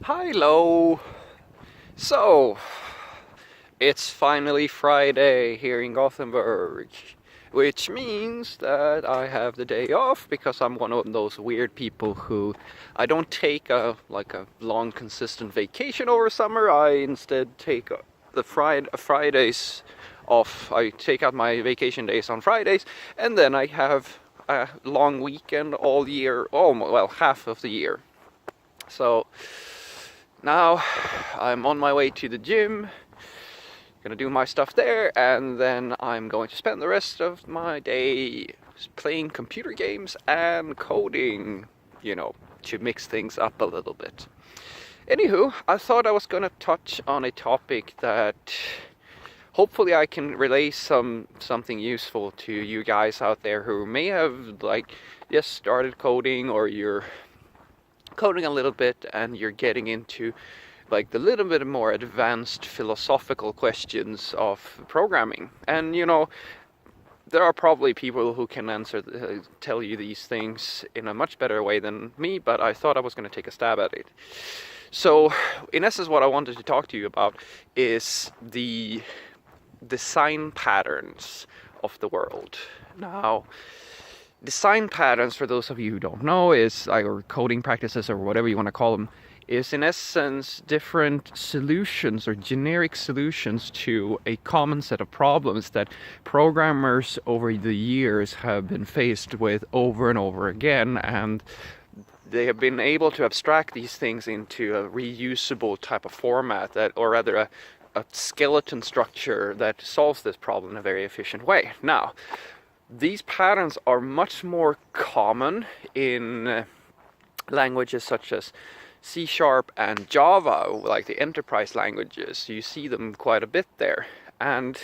Hello. So, it's finally Friday here in Gothenburg, which means that I have the day off because I'm one of those weird people who I don't take a long consistent vacation over summer. I instead take the Fridays off. I take out my vacation days on Fridays, and then I have a long weekend all year, almost, well, half of the year. So now I'm on my way to the gym, gonna do my stuff there, and then I'm going to spend the rest of my day playing computer games and coding, to mix things up a little bit. Anywho, I thought I was gonna touch on a topic that hopefully I can relay something useful to you guys out there who may have just started coding, or you're coding a little bit and you're getting into the little bit more advanced philosophical questions of programming. And there are probably people who can tell you these things in a much better way than me, but I thought I was going to take a stab at it. So in essence, what I wanted to talk to you about is the design patterns of the world. Now, design patterns, for those of you who don't know, or coding practices or whatever you want to call them, is in essence different solutions or generic solutions to a common set of problems that programmers over the years have been faced with over and over again, and they have been able to abstract these things into a reusable type of format, or rather a skeleton structure that solves this problem in a very efficient way. Now, these patterns are much more common in languages such as C# and Java, like the enterprise languages. You see them quite a bit there. And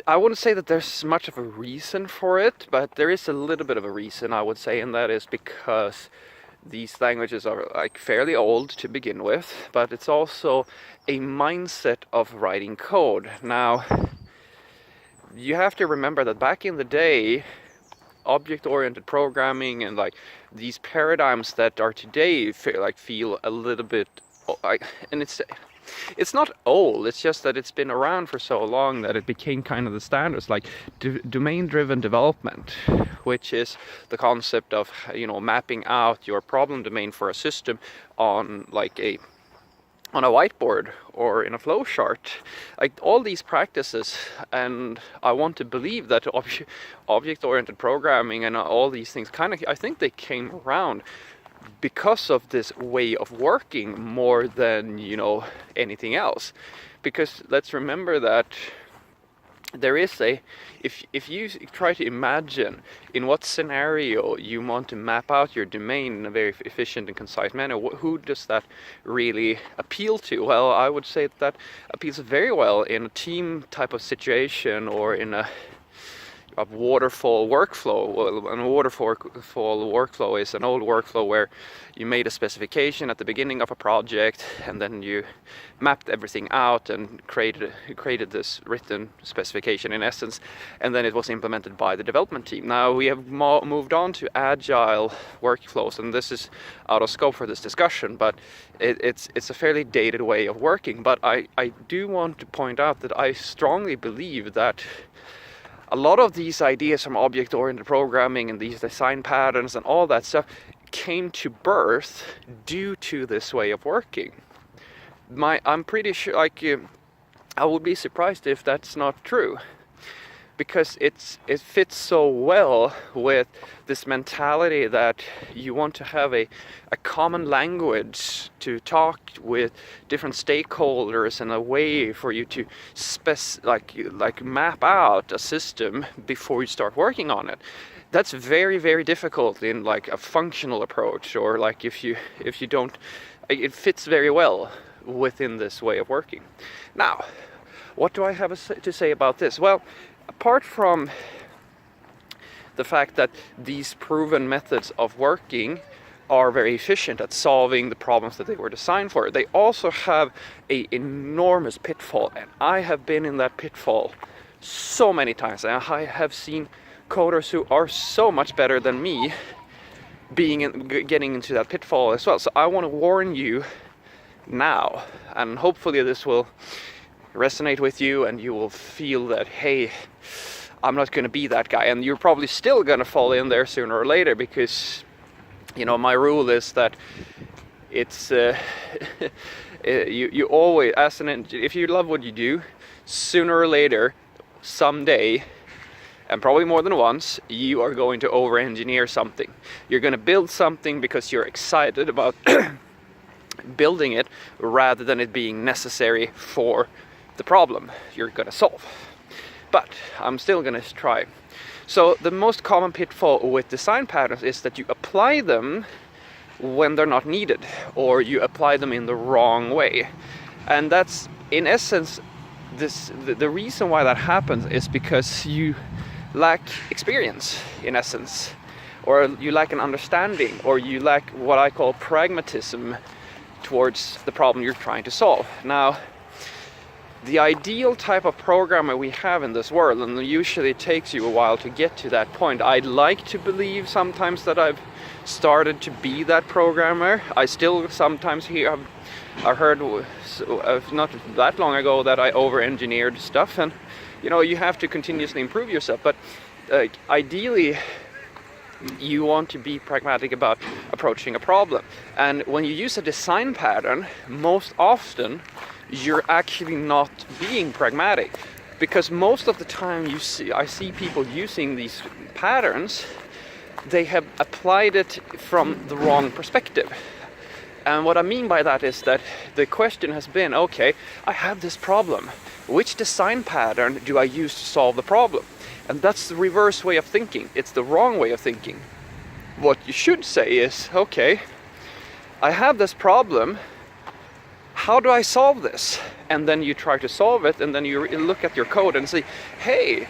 I wouldn't say that there's much of a reason for it, but there is a little bit of a reason, I would say, and that is because these languages are fairly old to begin with, but it's also a mindset of writing code. Now, you have to remember that back in the day, object-oriented programming and these paradigms that are today feel a little bit and it's not old, it's just that it's been around for so long that it became kind of the standards, domain-driven development, which is the concept of mapping out your problem domain for a system on a whiteboard or in a flowchart. All these practices, and I want to believe that object-oriented programming and all these things I think they came around because of this way of working more than anything else. Because let's remember that there is if you try to imagine in what scenario you want to map out your domain in a very efficient and concise manner, who does that really appeal to? Well, I would say that appeals very well in a team type of situation, or in a waterfall workflow. Well, a waterfall workflow is an old workflow where you made a specification at the beginning of a project, and then you mapped everything out and created this written specification in essence, and then it was implemented by the development team. Now we have moved on to agile workflows, and this is out of scope for this discussion, but it's a fairly dated way of working. But I do want to point out that I strongly believe that a lot of these ideas from object-oriented programming and these design patterns and all that stuff came to birth due to this way of working. I'm pretty sure, I would be surprised if that's not true, because it fits so well with this mentality that you want to have a common language to talk with different stakeholders, and a way for you to map out a system before you start working on it. That's very, very difficult in a functional approach, or if you don't, it fits very well within this way of working. Now, what do I have to say about this? Well, apart from the fact that these proven methods of working are very efficient at solving the problems that they were designed for, they also have an enormous pitfall, and I have been in that pitfall so many times, and I have seen coders who are so much better than me getting into that pitfall as well. So I want to warn you now, and hopefully this will resonate with you and you will feel that, hey, I'm not going to be that guy. And you're probably still going to fall in there sooner or later, because my rule is that it's you always, if you love what you do, sooner or later, someday, and probably more than once, you are going to over-engineer something. You're going to build something because you're excited about building it, rather than it being necessary for the problem you're going to solve. But I'm still going to try. So the most common pitfall with design patterns is that you apply them when they're not needed, or you apply them in the wrong way. And that's, in essence, the reason why that happens is because you lack experience, in essence, or you lack an understanding, or you lack what I call pragmatism towards the problem you're trying to solve. Now, the ideal type of programmer we have in this world, and usually it takes you a while to get to that point. I'd like to believe sometimes that I've started to be that programmer. I still sometimes hear, I heard not that long ago that I over-engineered stuff, and you have to continuously improve yourself. But ideally, you want to be pragmatic about approaching a problem. And when you use a design pattern, most often you're actually not being pragmatic, because most of the time I see people using these patterns, they have applied it from the wrong perspective. And what I mean by that is that the question has been, okay, I have this problem. Which design pattern do I use to solve the problem? And that's the reverse way of thinking. It's the wrong way of thinking. What you should say is, okay, I have this problem. How do I solve this? And then you try to solve it, and then you look at your code and say, hey,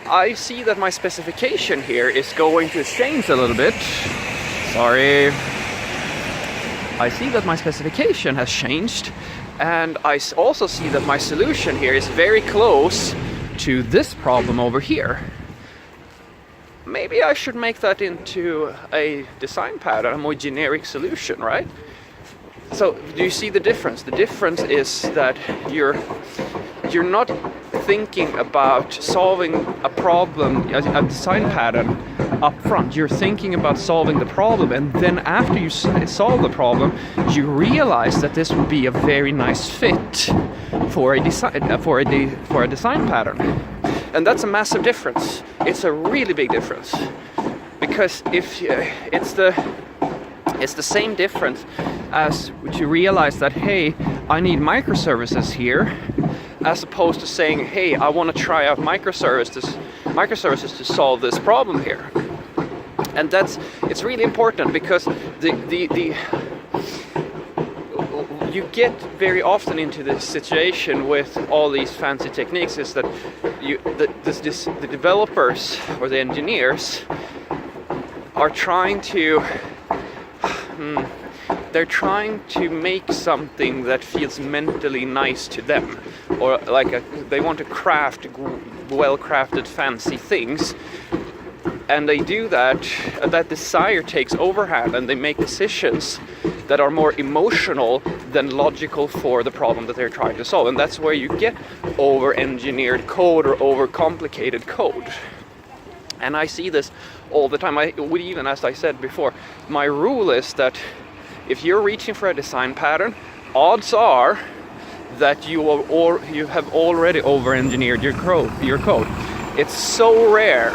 I see that my specification here is going to change a little bit. Sorry. I see that my specification has changed, and I also see that my solution here is very close to this problem over here. Maybe I should make that into a design pattern, a more generic solution, right? So do you see the difference? The difference is that you're not thinking about solving a problem, a design pattern up front. You're thinking about solving the problem, and then after you solve the problem, you realize that this would be a very nice fit for a design pattern. And that's a massive difference. It's a really big difference, because if it's the same difference as to realize that, hey, I need microservices here, as opposed to saying, hey, I want to try out microservices to solve this problem here. And it's really important, because you get very often into this situation with all these fancy techniques, is that the developers or the engineers are trying to make something that feels mentally nice to them, or they want to craft well-crafted fancy things, and they do that desire takes overhand, and they make decisions that are more emotional than logical for the problem that they're trying to solve. And that's where you get over-engineered code or over-complicated code. And I see this all the time. Even as I said before, my rule is that if you're reaching for a design pattern, odds are that you have already over-engineered your code. It's so rare,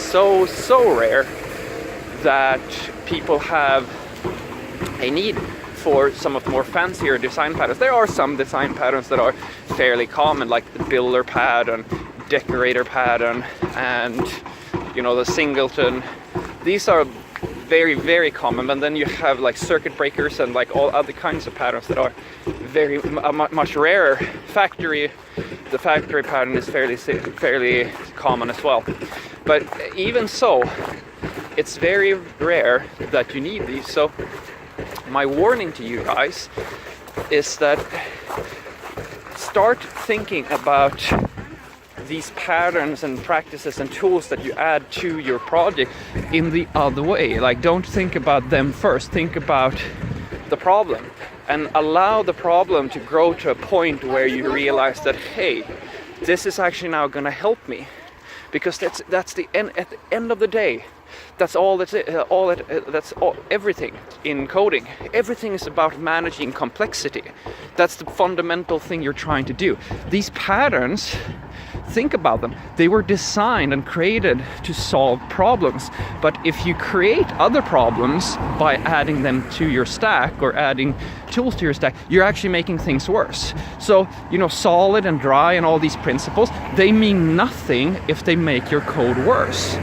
so rare that people have a need for some of the more fancier design patterns. There are some design patterns that are fairly common, like the builder pattern, decorator pattern, and the singleton. These are very, very common. And then you have like circuit breakers and like all other kinds of patterns that are very much rarer. The factory pattern is fairly common as well. But even so, it's very rare that you need these. So my warning to you guys is that start thinking about these patterns and practices and tools that you add to your project in the other way. Like, don't think about them first, think about the problem, and allow the problem to grow to a point where you realize that, hey, this is actually now going to help me, because that's the end. At the end of the day, that's all. That's all. Everything in coding. Everything is about managing complexity. That's the fundamental thing you're trying to do. These patterns, think about them. They were designed and created to solve problems. But if you create other problems by adding them to your stack or adding tools to your stack, you're actually making things worse. So, solid and dry and all these principles, they mean nothing if they make your code worse.